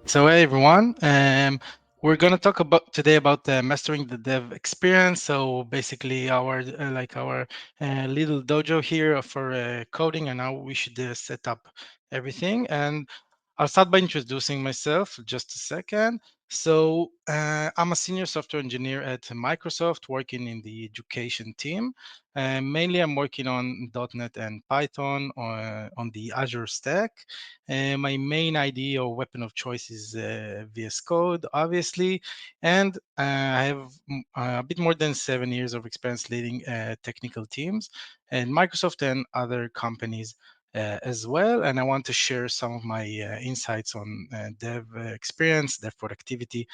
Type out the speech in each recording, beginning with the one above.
So hey everyone, we're gonna talk about today about mastering the dev experience. So basically, our little dojo here for coding, and how we should set up everything. And I'll start by introducing myself. Just a second. So I'm a senior software engineer at Microsoft, working in the education team. Mainly, I'm working on .NET and Python on the Azure stack. My main idea or weapon of choice is VS Code, obviously, and I have a bit more than 7 years of experience leading technical teams and Microsoft and other companies as well. And I want to share some of my insights on dev experience, dev productivity,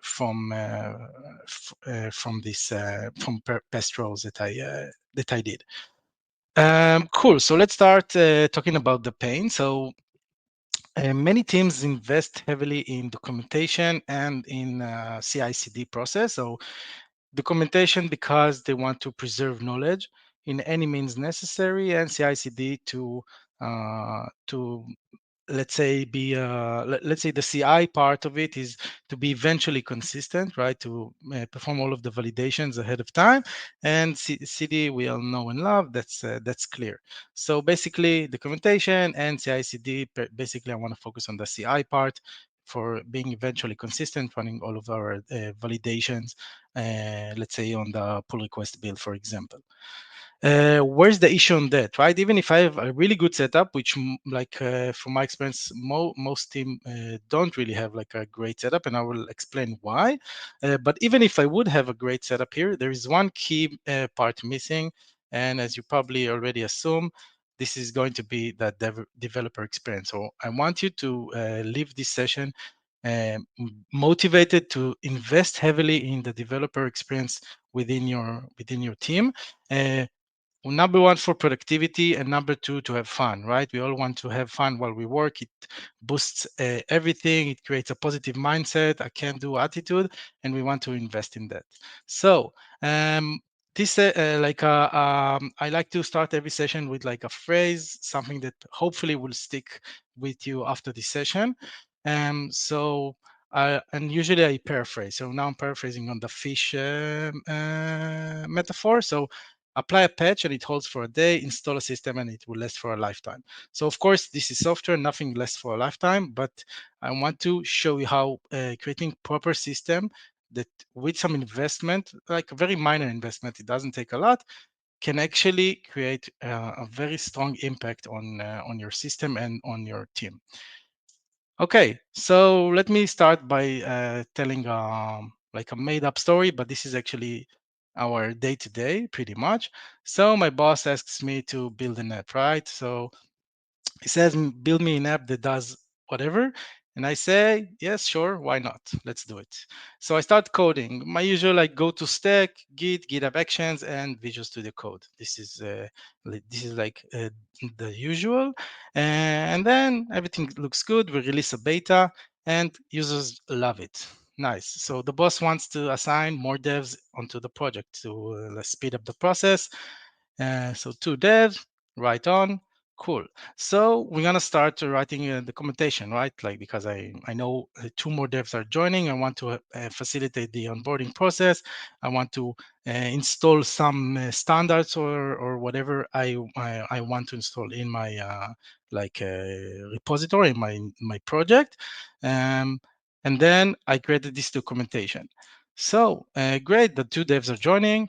from this from past roles that I did. Cool. So let's start talking about the pain. So many teams invest heavily in documentation and in CI/CD process. So documentation because they want to preserve knowledge in any means necessary, and CI/CD to let's say let's say the CI part of it is to be eventually consistent, right? To perform all of the validations ahead of time, and CD we all know and love. That's clear. So basically, documentation and CI/CD. Basically, I want to focus on the CI part for being eventually consistent, running all of our validations. Let's say on the pull request build, for example. Where's the issue on that, right? Even if I have a really good setup, which from my experience, most team don't really have like a great setup, and I will explain why. But even if I would have a great setup here, there is one key part missing, and as you probably already assume, this is going to be the developer experience. So I want you to leave this session motivated to invest heavily in the developer experience within your team. Uh, Number one, for productivity, and number two, to have fun, right? We all want to have fun while we work. It boosts everything. It creates a positive mindset, a can-do attitude, and we want to invest in that. So this I like to start every session with like a phrase, something that hopefully will stick with you after the session. And usually I paraphrase. So now I'm paraphrasing on the fish metaphor. So apply a patch and it holds for a day, install a system and it will last for a lifetime. So of course, this is software, nothing lasts for a lifetime, but I want to show you how creating proper system that with some investment, like a very minor investment, it doesn't take a lot, can actually create a very strong impact on your system and on your team. Okay, so let me start by telling like a made-up story, but this is actually our day-to-day, pretty much. So my boss asks me to build an app, right? So he says, build me an app that does whatever. And I say, yes, sure, why not? Let's do it. So I start coding. My usual like go to stack, Git, GitHub Actions, and Visual Studio Code. This is like the usual. And then everything looks good. We release a beta, and users love it. Nice. So the boss wants to assign more devs onto the project to speed up the process. So two devs, right on. Cool. So we're gonna start writing documentation, right? Like because I know two more devs are joining. I want to facilitate the onboarding process. I want to install some standards or whatever I want to install in my repository in my project, um, and then I created this documentation. So great, the two devs are joining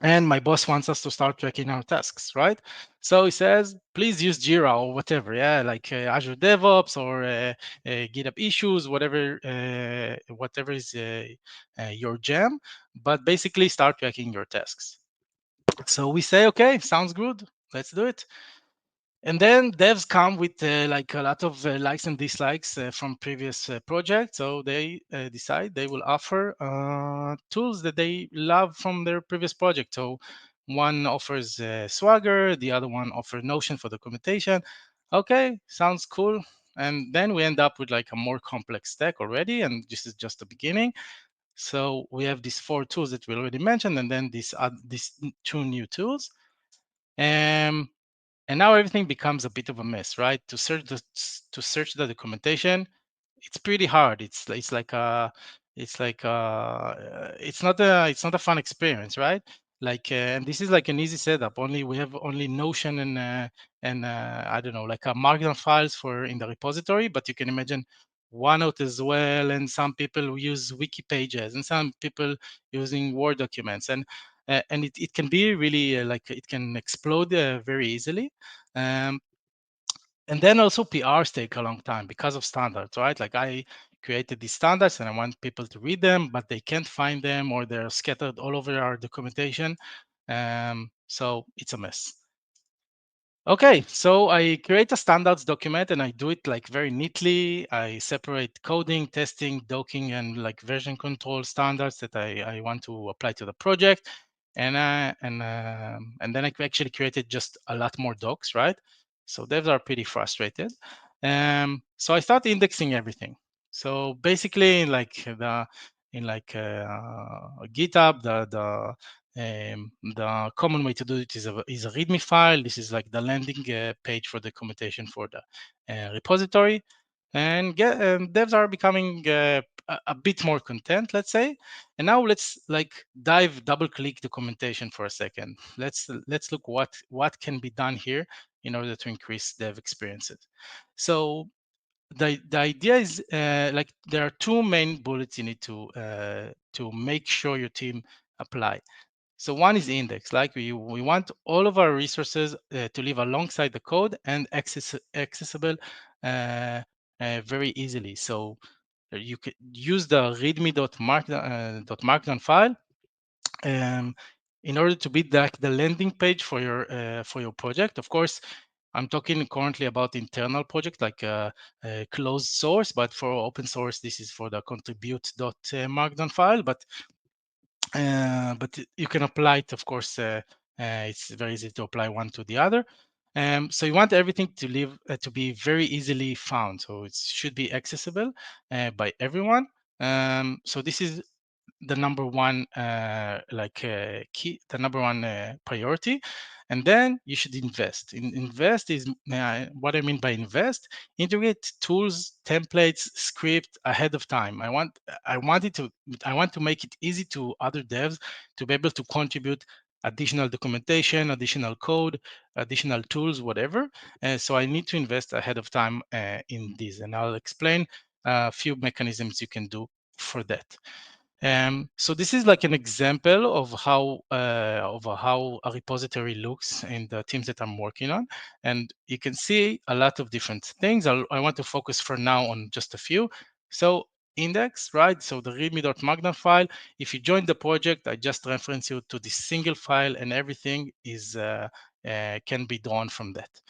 and my boss wants us to start tracking our tasks, right? So he says, please use Jira or whatever, yeah, like Azure DevOps or GitHub issues, whatever is your jam. But basically, start tracking your tasks. So we say, okay, sounds good. Let's do it. And then devs come with like a lot of likes and dislikes from previous projects. So they decide they will offer tools that they love from their previous project. So one offers Swagger, the other one offers Notion for documentation. Okay, sounds cool. And then we end up with like a more complex stack already. And this is just the beginning. So we have these four tools that we already mentioned, and then these two new tools. Um, and now everything becomes a bit of a mess, right? To search the documentation, it's pretty hard. It's like it's not a fun experience, right? Like and this is like an easy setup. Only we have only Notion and I don't know, like a Markdown files for in the repository, but you can imagine OneNote as well, and some people use wiki pages, and some people using Word documents, and it can be really like it can explode very easily. Um, and then also PRs take a long time because of standards, right? Like I created these standards and I want people to read them, but they can't find them or they're scattered all over our documentation. So it's a mess. Okay, so I create a standards document and I do it like very neatly. I separate coding, testing, docking, and like version control standards that I want to apply to the project. And then I actually created just a lot more docs, right? So devs are pretty frustrated. So I start indexing everything. So basically, in like GitHub, the common way to do it is a README file. This is like the landing page for the documentation for the repository. And devs are becoming a bit more content, let's say. And now let's like double click documentation for a second. Let's look what can be done here in order to increase dev experiences. So the idea is like there are two main bullets you need to make sure your team apply. So one is index, like we want all of our resources to live alongside the code and accessible very easily. So you could use the readme.markdown file um, in order to be the landing page for your project. Of course, I'm talking currently about internal project like closed source, but for open source, this is for the contribute.markdown file. But you can apply it, of course. It's very easy to apply one to the other. So you want everything to live to be very easily found. So it should be accessible by everyone. So this is the number one key, the number one priority. And then you should invest. Invest is what I mean by invest. Integrate tools, templates, script ahead of time. I want it to I want to make it easy to other devs to be able to contribute additional documentation, additional code, additional tools, whatever. So I need to invest ahead of time in this, and I'll explain a few mechanisms you can do for that. So this is like an example of how a repository looks in the teams that I'm working on, and you can see a lot of different things. I want to focus for now on just a few. So index, right? So the readme.markdown file. If you join the project, I just reference you to this single file, and everything is can be drawn from that.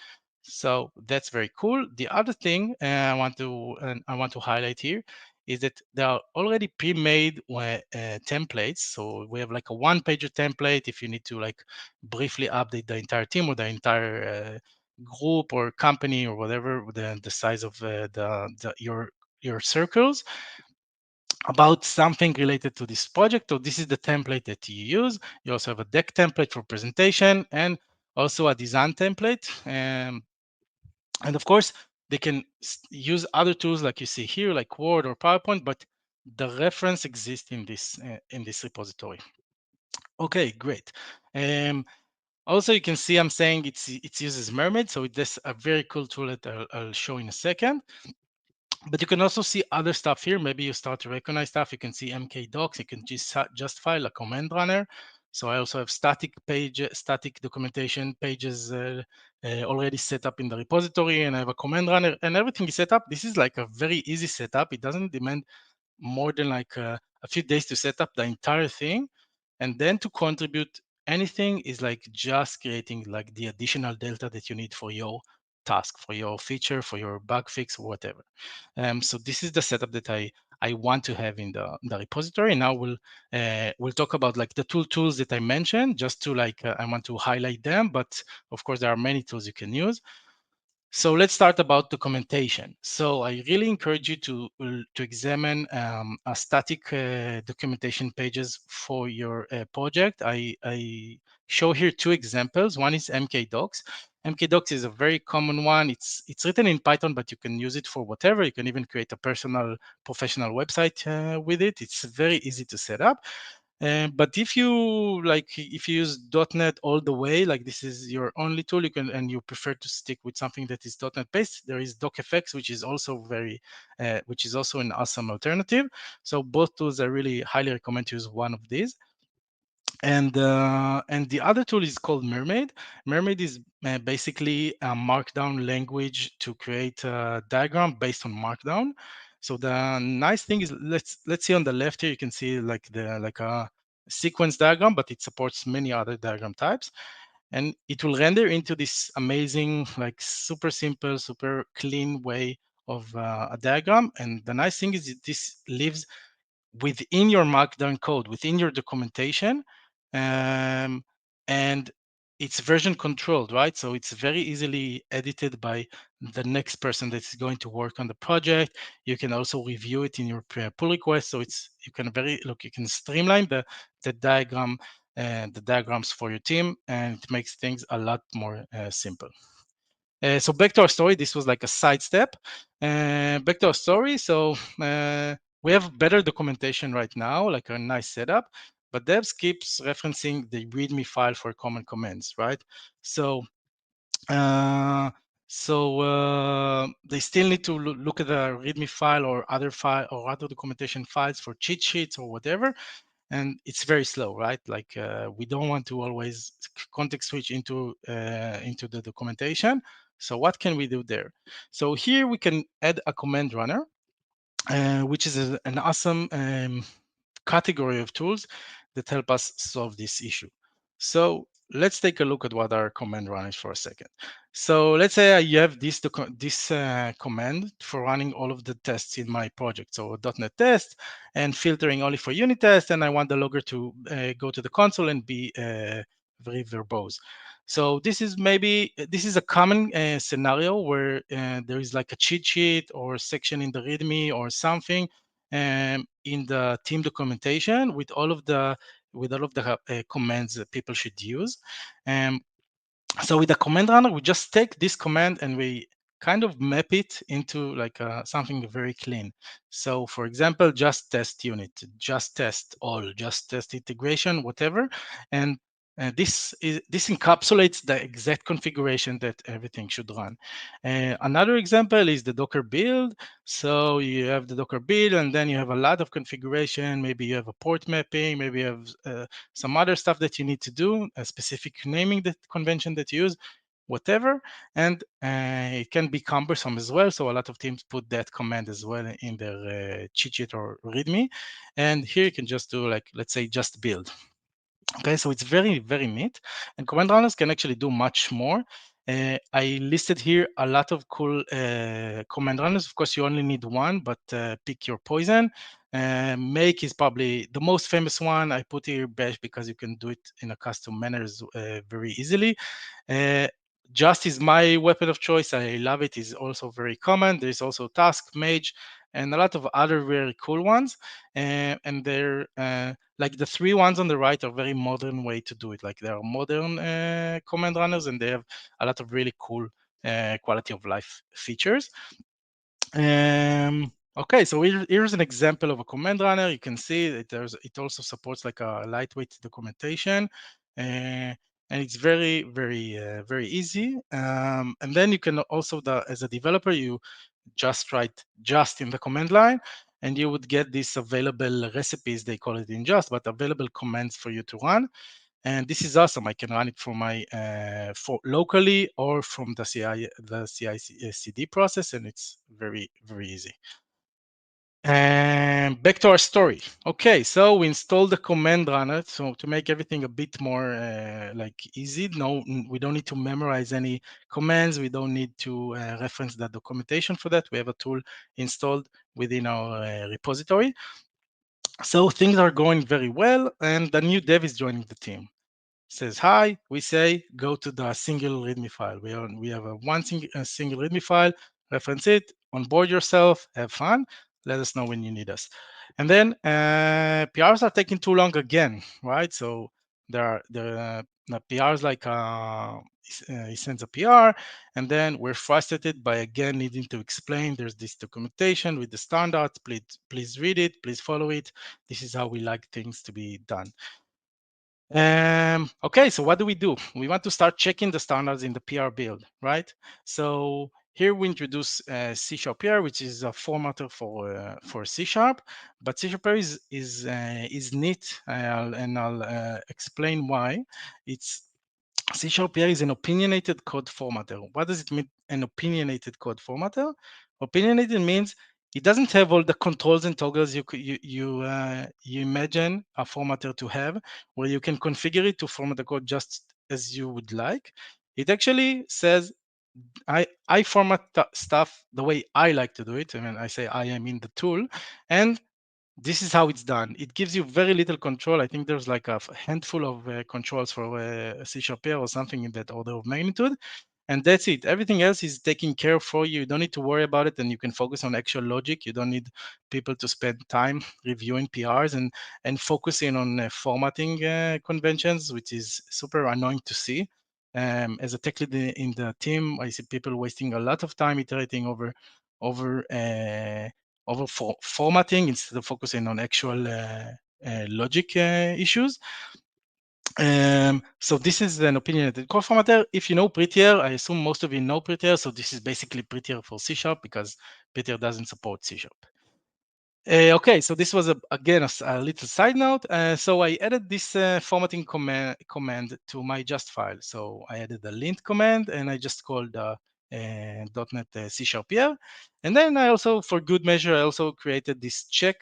So that's very cool. The other thing I want to highlight here is that there are already pre-made templates. So we have like a one-pager template if you need to like briefly update the entire team or the entire group or company or whatever the size of your circles about something related to this project. So this is the template that you use. You also have a deck template for presentation and also a design template. And of course, they can use other tools like you see here, like Word or PowerPoint, but the reference exists in this repository. Okay, great. Also, you can see I'm saying it uses Mermaid, so it's a very cool tool that I'll show in a second. But you can also see other stuff here. Maybe you start to recognize stuff. You can see MK docs. You can just file a command runner. So I also have static documentation pages already set up in the repository, and I have a command runner, and everything is set up. This is like a very easy setup. It doesn't demand more than like a few days to set up the entire thing, and then to contribute anything is like just creating like the additional delta that you need for your task, for your feature, for your bug fix, whatever. So this is the setup that I want to have in the repository. Now we'll talk about like the tools that I mentioned, just to like I want to highlight them. But of course, there are many tools you can use. So let's start about documentation. So I really encourage you to examine a static documentation pages for your project. I show here two examples. One is MK Docs. mkdocs is a very common one. It's written in Python, but you can use it for whatever. You can even create a personal professional website with it. It's very easy to set up. But if you use .NET all the way, like this is your only tool, you can, and you prefer to stick with something that is .NET based, there is docfx, which is also an awesome alternative. So both tools, I really highly recommend to use one of these. And the other tool is called Mermaid. Mermaid is basically a Markdown language to create a diagram based on Markdown. So the nice thing is, let's see on the left here, you can see like a sequence diagram, but it supports many other diagram types, and it will render into this amazing, like super simple, super clean way of a diagram. And the nice thing is that this lives within your Markdown code, within your documentation, um, and it's version controlled, right? So it's very easily edited by the next person that is going to work on the project. You can also review it in your pull request. So you can streamline the diagram and the diagrams for your team, and it makes things a lot more simple. So back to our story, this was like a sidestep. Back to our story. So we have better documentation right now, like a nice setup, but devs keeps referencing the README file for common commands, right? So uh, they still need to look at the README file or other documentation files for cheat sheets or whatever, and it's very slow, right? Like we don't want to always context switch into the documentation. So what can we do there? So here we can add a command runner, which is an awesome category of tools that help us solve this issue. So let's take a look at what our command runners for a second. So let's say you have this command for running all of the tests in my project. So .NET test and filtering only for unit tests, and I want the logger to go to the console and be very verbose. So this is a common scenario where there is like a cheat sheet or section in the README or something in the team documentation with all of the commands that people should use. Um, so with the command runner, we just take this command and we kind of map it into like something very clean. So for example, just test unit, just test all, just test integration, whatever. And this encapsulates the exact configuration that everything should run. Another example is the Docker build. So you have the Docker build, and then you have a lot of configuration. Maybe you have a port mapping, maybe you have some other stuff that you need to do, a specific naming that convention that you use, whatever. And it can be cumbersome as well. So a lot of teams put that command as well in their cheat sheet or README. And here you can just do like, let's say, just build. Okay, so it's very, very neat. And command runners can actually do much more. I listed here a lot of cool command runners. Of course, you only need one, but pick your poison. Make is probably the most famous one. I put here bash because you can do it in a custom manner very easily. Uh, just is my weapon of choice. I love it. It's also very common. There's also task, mage, and a lot of other very cool ones. And they're like the three ones on the right are very modern way to do it. Like they are modern command runners, and they have a lot of really cool quality of life features. Okay, so here's an example of a command runner. You can see that it also supports like a lightweight documentation, and it's very, very, very easy. And then you can also, as a developer, you just write just in the command line, and you would get these available recipes, they call it in just, but available commands for you to run. And this is awesome. I can run it from my for locally or from the CI/CD process, and it's very, very easy. And back to our story. Okay, so we installed the command runner so to make everything a bit more like easy. No, we don't need to memorize any commands. We don't need to reference the documentation for that. We have a tool installed within our repository. So things are going very well, and the new dev is joining the team. Says hi, we say go to the single README file. We have a single README file, reference it, onboard yourself, have fun, let us know when you need us. And then PRs are taking too long again, right? So the PRs like he sends a PR, and then we're frustrated by again needing to explain. There's this documentation with the standards. Please read it. Please follow it. This is how we like things to be done. Okay, so what do? We want to start checking the standards in the PR build, right? So here we introduce C Sharp PR, which is a formatter for C Sharp, but C Sharp PR is neat, and I'll explain why. It's C Sharp PR is an opinionated code formatter. What does it mean, an opinionated code formatter? Opinionated means it doesn't have all the controls and toggles you imagine a formatter to have, where you can configure it to format the code just as you would like. It actually says I format stuff the way I like to do it. I mean, I say I am in the tool, and this is how it's done. It gives you very little control. I think there's like a handful of controls for a C Sharp or something in that order of magnitude. And that's it. Everything else is taken care of for you. You don't need to worry about it, and you can focus on actual logic. You don't need people to spend time reviewing PRs and focusing on formatting conventions, which is super annoying to see. As a tech lead in the team, I see people wasting a lot of time iterating over formatting instead of focusing on actual logic issues. So this is an opinionated code formatter. If you know Prettier, I assume most of you know Prettier. So this is basically Prettier for C Sharp because Prettier doesn't support C Sharp. Okay, so this was again a little side note. So I added this formatting command to my just file. So I added the lint command, and I just called .NET C Sharp here. And then I also, for good measure, I also created this check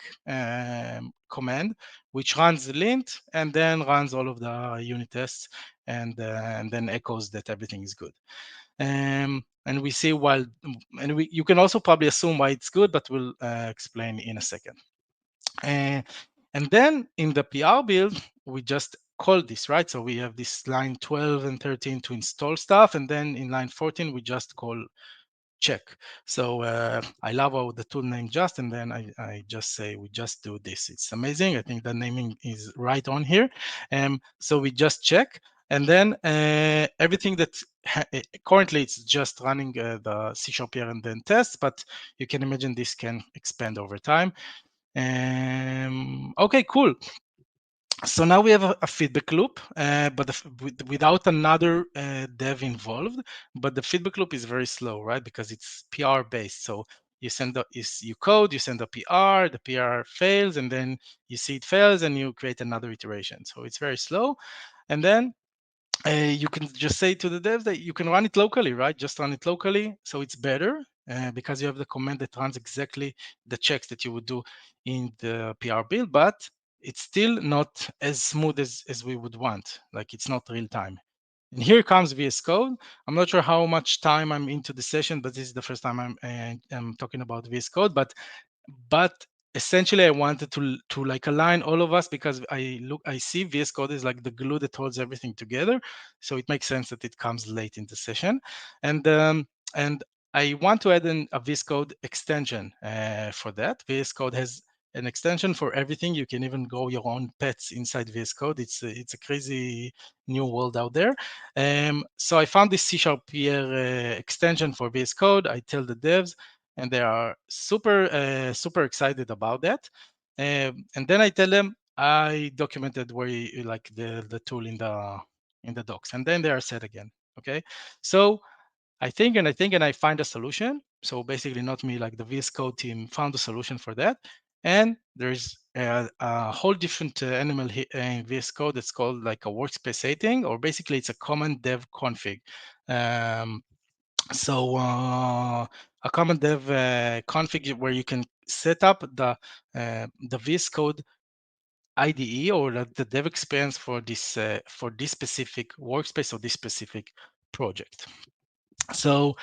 command, which runs the lint and then runs all of the unit tests and then echoes that everything is good. And we see you can also probably assume why it's good, but we'll explain in a second. Uh, and then in the PR build, we just call this, right? So we have this line 12 and 13 to install stuff. And then in line 14, we just call check. So I love how the tool name just, and then I just say we just do this. It's amazing. I think the naming is right on here. So we just check, and then everything that currently it's just running the C# here and then tests, but you can imagine this can expand over time. Okay, cool. So now we have a feedback loop, but without another dev involved. But the feedback loop is very slow, right? Because it's PR based. So you code, you send a PR, the PR fails, and then you see it fails, and you create another iteration. So it's very slow, and then you can just say to the devs that you can run it locally, right? Just run it locally. So it's better because you have the command that runs exactly the checks that you would do in the PR build, but it's still not as smooth as we would want. Like it's not real time. And here comes VS Code. I'm not sure how much time I'm into the session, but this is the first time I'm talking about VS Code. But essentially I wanted to like align all of us because I see VS Code is like the glue that holds everything together, so it makes sense that it comes late in the session. And I want to add a VS Code extension for that. VS Code has an extension for everything. You can even grow your own pets inside VS Code. It's a crazy new world out there. So I found this C# here extension for VS Code. I tell the devs, and they are super excited about that. And then I tell them I documented where like the tool in the docs, and then they are set again. Okay, so I find a solution. So basically, not me, like the VS Code team found a solution for that. And there's a whole different animal in VS Code that's called like a workspace setting, or basically it's a common dev config. Um, so a common dev config where you can set up the VS Code IDE or the dev experience for this specific workspace or this specific project. So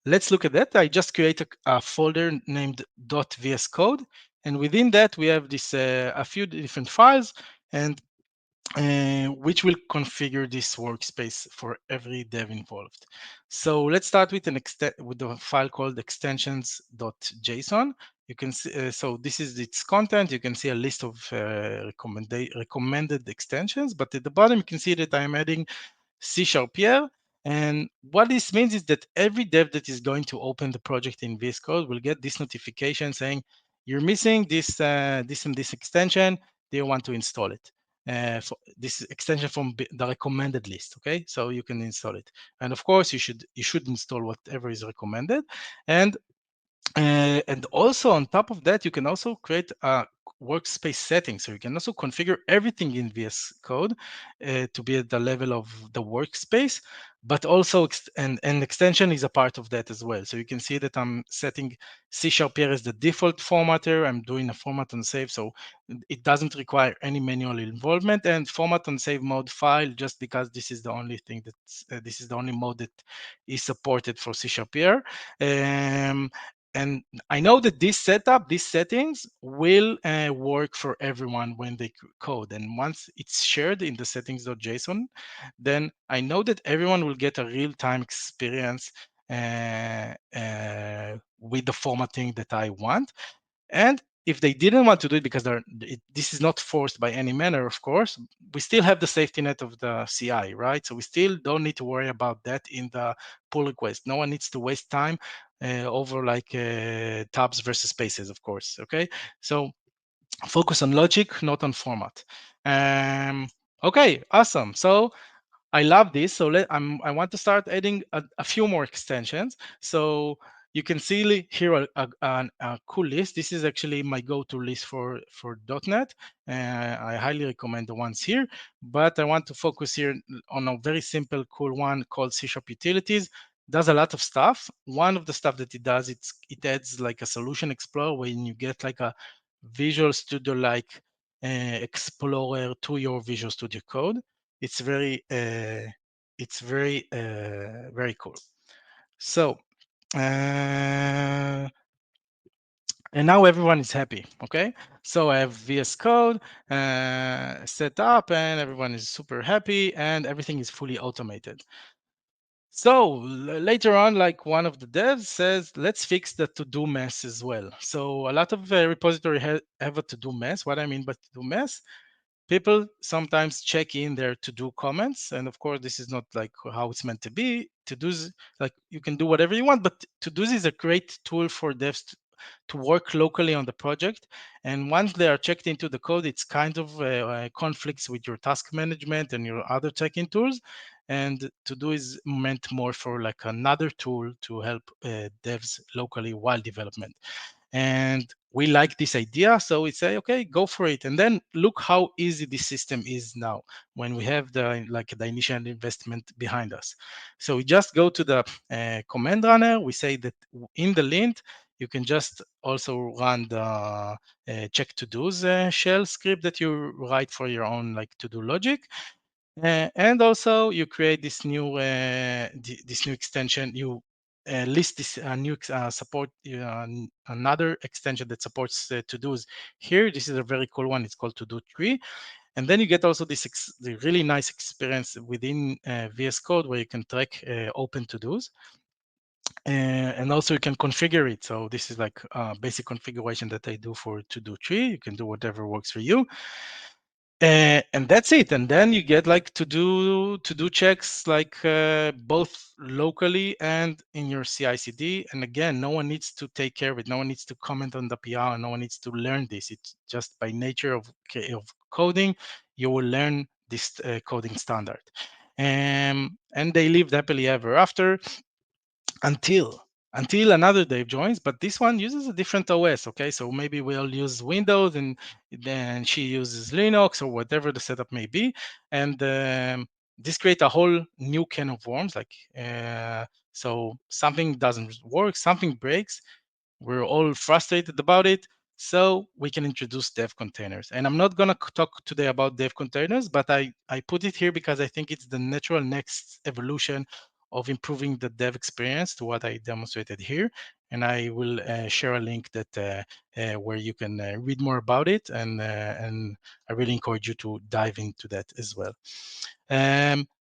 let's look at that. I just create a folder named .vscode, and within that we have this a few different files, and which will configure this workspace for every dev involved. So let's start with with the file called extensions.json. You can see, so this is its content. You can see a list of recommended extensions, but at the bottom you can see that I'm adding C# here. And what this means is that every dev that is going to open the project in VS Code will get this notification saying, you're missing this and this extension. Do you want to install it? For this extension from the recommended list. Okay, so you can install it. And of course, you should install whatever is recommended. And and also on top of that, you can also create a workspace setting. So you can also configure everything in VS Code to be at the level of the workspace, but also and extension is a part of that as well. So you can see that I'm setting C# here as the default formatter. I'm doing a format and save, so it doesn't require any manual involvement, and format and save mode file just because this is the only thing this is the only mode that is supported for C# here. And I know that this setup, these settings will work for everyone when they code. And once it's shared in the settings.json, then I know that everyone will get a real-time experience with the formatting that I want. And if they didn't want to do it because this is not forced by any manner, of course, we still have the safety net of the CI, right? So we still don't need to worry about that in the pull request. No one needs to waste time over like tabs versus spaces, of course. Okay, so focus on logic, not on format. Okay, awesome. So I love this. So I want to start adding a few more extensions. So you can see here a cool list. This is actually my go-to list for .NET. I highly recommend the ones here, but I want to focus here on a very simple, cool one called C# Utilities. Does a lot of stuff. One of the stuff that it does, it adds like a solution explorer when you get like a Visual Studio like explorer to your Visual Studio Code. It's very cool. So and now everyone is happy. Okay, so I have VS Code set up and everyone is super happy and everything is fully automated. So later on, like one of the devs says, let's fix the to-do mess as well. So a lot of repository have a to-do mess. What I mean by to-do mess, people sometimes check in their to-do comments, and of course this is not like how it's meant to be. To-dos, like you can do whatever you want, but to-dos is a great tool for devs to work locally on the project. And once they are checked into the code, it's kind of conflicts with your task management and your other checking tools. And to-do is meant more for like another tool to help devs locally while development. And we like this idea, so we say, okay, go for it. And then look how easy this system is now when we have the initial investment behind us. So we just go to the command runner. We say that in the lint you can just also run the check to dos shell script that you write for your own like to do logic. And also you create this new extension. You list this new support another extension that supports to dos here. This is a very cool one. It's called to do tree. And then you get also the really nice experience within VS Code where you can track open to dos. And also you can configure it. So this is like basic configuration that I do for to do tree. You can do whatever works for you. And that's it. And then you get like to do checks like both locally and in your CI/CD. And again, no one needs to take care of it. No one needs to comment on the PR. No one needs to learn this. It's just by nature of coding, you will learn this coding standard. And they lived happily ever after until another Dave joins, but this one uses a different OS. Okay, so maybe we'll use Windows and then she uses Linux or whatever the setup may be, and this creates a whole new can of worms. Like so something doesn't work, something breaks, we're all frustrated about it, so we can introduce dev containers. And I'm not going to talk today about dev containers, but I put it here because I think it's the natural next evolution of improving the dev experience to what I demonstrated here. And I will share a link that where you can read more about it. And I really encourage you to dive into that as well.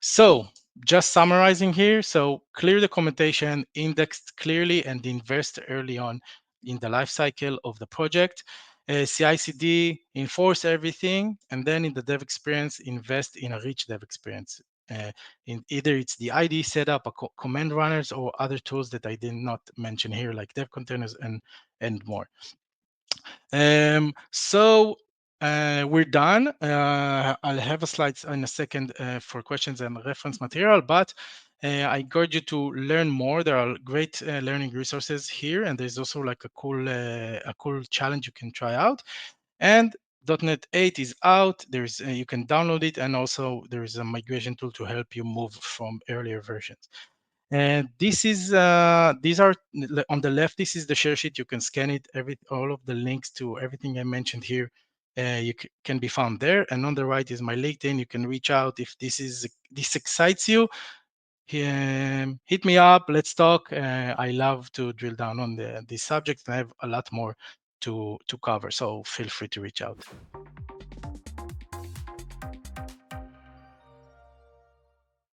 So just summarizing here, so clear documentation, indexed clearly and invest early on. in the life cycle of the project. CI/CD, enforce everything, and then in the dev experience, invest in a rich dev experience. In either it's the IDE setup, command runners, or other tools that I did not mention here, like dev containers and more. We're done. I'll have a slides in a second for questions and reference material, but I encourage you to learn more. There are great learning resources here, and there's also like a cool challenge you can try out. And .NET 8 is out. There's you can download it, and also there is a migration tool to help you move from earlier versions. And these are on the left. This is the share sheet. You can scan it. All of the links to everything I mentioned here, can be found there. And on the right is my LinkedIn. You can reach out if this excites you. Hit me up. Let's talk. I love to drill down on these subjects, and I have a lot more to cover. So feel free to reach out.